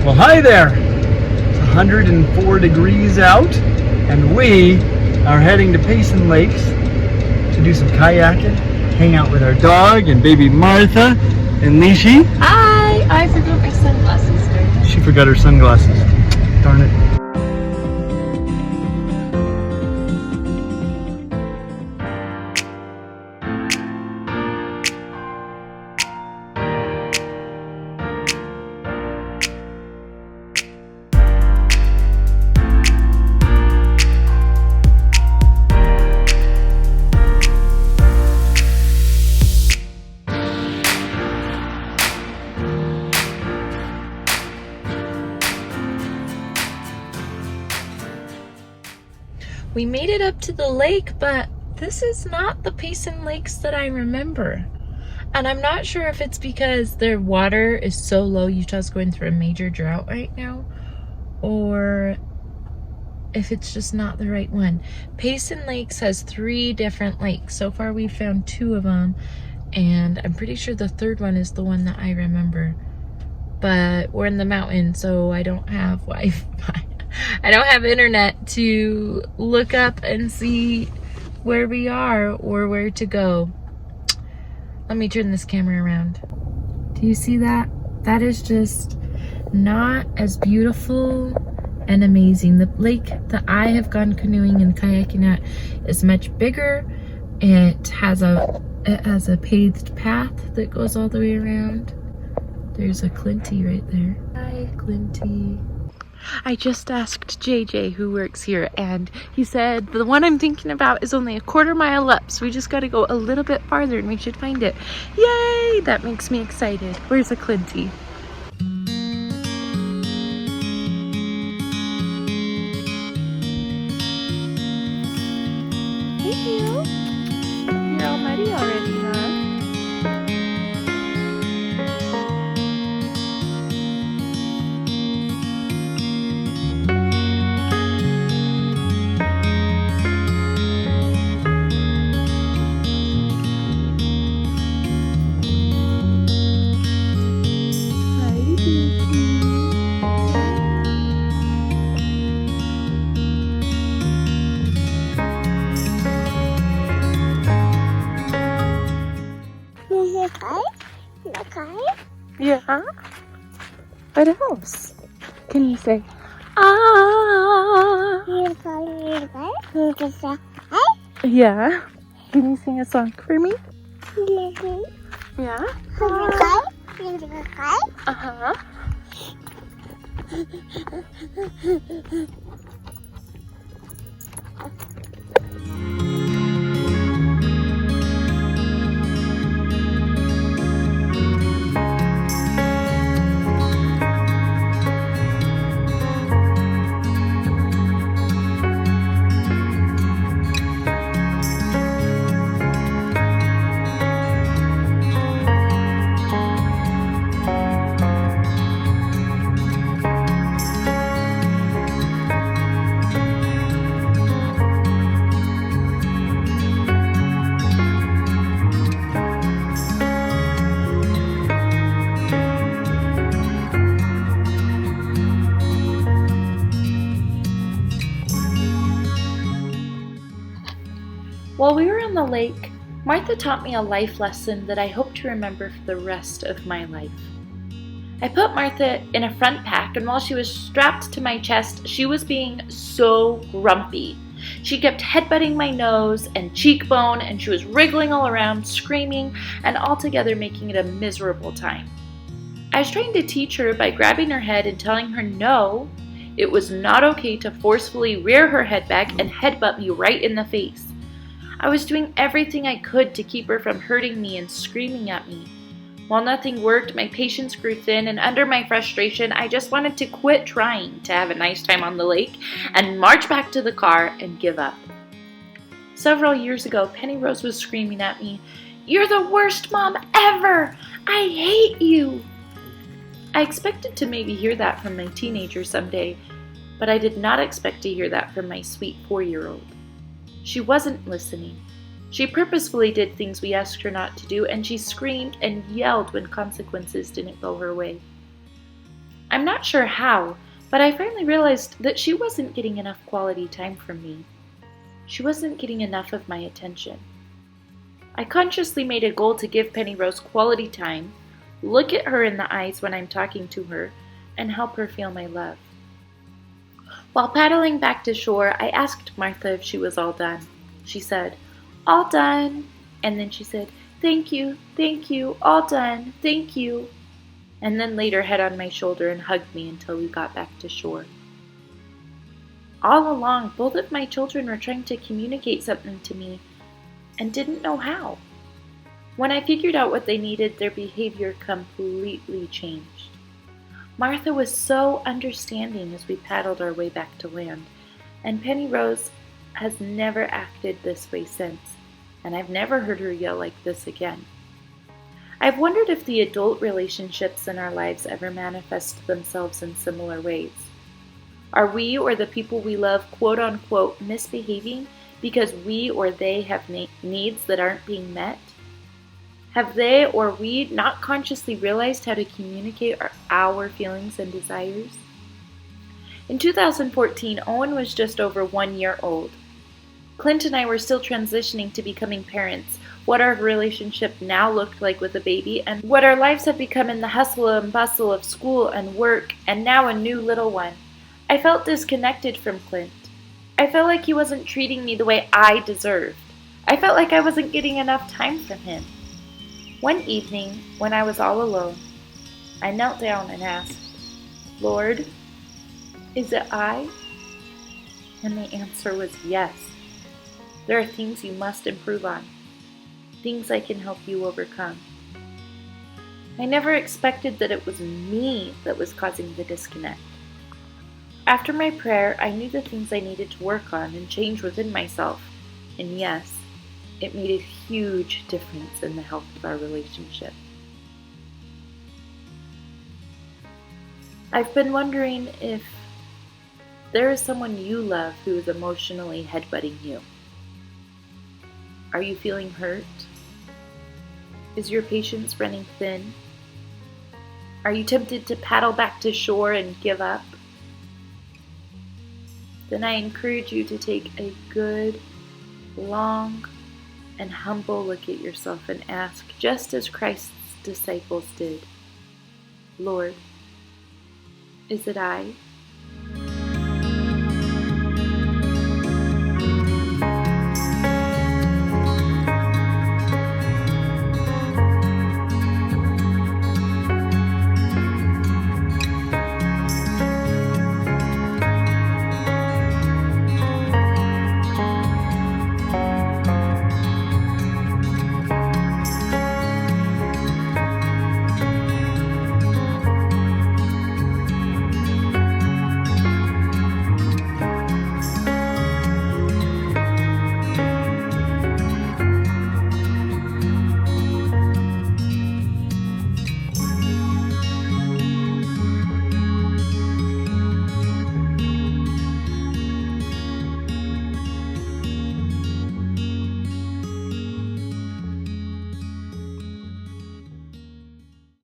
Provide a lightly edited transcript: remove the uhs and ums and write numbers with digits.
Well, hi there. It's 104 degrees out, and we are heading to Payson Lakes to do some kayaking, hang out with our dog and baby Martha and Nishi. Hi! I forgot my sunglasses there. She forgot her sunglasses. Darn it. We made it up to the lake, but this is not the Payson Lakes that I remember. And I'm not sure if it's because their water is so low, Utah's going through a major drought right now, or if it's just not the right one. Payson Lakes has 3 different lakes. So far we've found 2 of them, and I'm pretty sure the third one is the one that I remember. But we're in the mountains, so I don't have Wi-Fi. I don't have internet to look up and see where we are or where to go. Let me turn this camera around. Do you see that? That is just not as beautiful and amazing. The lake that I have gone canoeing and kayaking at is much bigger. It has a paved path that goes all the way around. There's a Clinty right there. Hi, Clinty. I just asked JJ, who works here, and he said the one I'm thinking about is only a 1/4 mile up, so we just got to go a little bit farther and we should find it. Yay! That makes me excited. Where's a Clinty? Hey, you. You're all muddy already, huh? Yeah. What else? Can you say? Ah. Yeah. Can you sing a song for me? Yeah. Uh-huh. While we were on the lake, Martha taught me a life lesson that I hope to remember for the rest of my life. I put Martha in a front pack, and while she was strapped to my chest, she was being so grumpy. She kept headbutting my nose and cheekbone, and she was wriggling all around, screaming, and altogether making it a miserable time. I was trying to teach her by grabbing her head and telling her no, it was not okay to forcefully rear her head back and headbutt me right in the face. I was doing everything I could to keep her from hurting me and screaming at me. While nothing worked, my patience grew thin, and under my frustration, I just wanted to quit trying to have a nice time on the lake and march back to the car and give up. Several years ago, Penny Rose was screaming at me, "You're the worst mom ever! I hate you!" I expected to maybe hear that from my teenager someday, but I did not expect to hear that from my sweet 4-year-old. She wasn't listening. She purposefully did things we asked her not to do, and she screamed and yelled when consequences didn't go her way. I'm not sure how, but I finally realized that she wasn't getting enough quality time from me. She wasn't getting enough of my attention. I consciously made a goal to give Penny Rose quality time, look at her in the eyes when I'm talking to her, and help her feel my love. While paddling back to shore, I asked Martha if she was all done. She said, "All done." And then she said, thank you, all done, thank you." And then laid her head on my shoulder and hugged me until we got back to shore. All along, both of my children were trying to communicate something to me and didn't know how. When I figured out what they needed, their behavior completely changed. Martha was so understanding as we paddled our way back to land, and Penny Rose has never acted this way since, and I've never heard her yell like this again. I've wondered if the adult relationships in our lives ever manifest themselves in similar ways. Are we or the people we love quote unquote misbehaving because we or they have needs that aren't being met? Have they or we not consciously realized how to communicate our feelings and desires? In 2014, Owen was just over 1 year old. Clint and I were still transitioning to becoming parents, what our relationship now looked like with a baby, and what our lives have become in the hustle and bustle of school and work, and now a new little one. I felt disconnected from Clint. I felt like he wasn't treating me the way I deserved. I felt like I wasn't getting enough time from him. One evening, when I was all alone, I knelt down and asked, "Lord, is it I?" And the answer was yes. There are things you must improve on, things I can help you overcome. I never expected that it was me that was causing the disconnect. After my prayer, I knew the things I needed to work on and change within myself. And yes, it made a huge difference in the health of our relationship. I've been wondering if there is someone you love who is emotionally headbutting you. Are you feeling hurt? Is your patience running thin? Are you tempted to paddle back to shore and give up? Then I encourage you to take a good, long, and humble look at yourself and ask, just as Christ's disciples did, "Lord, is it I?"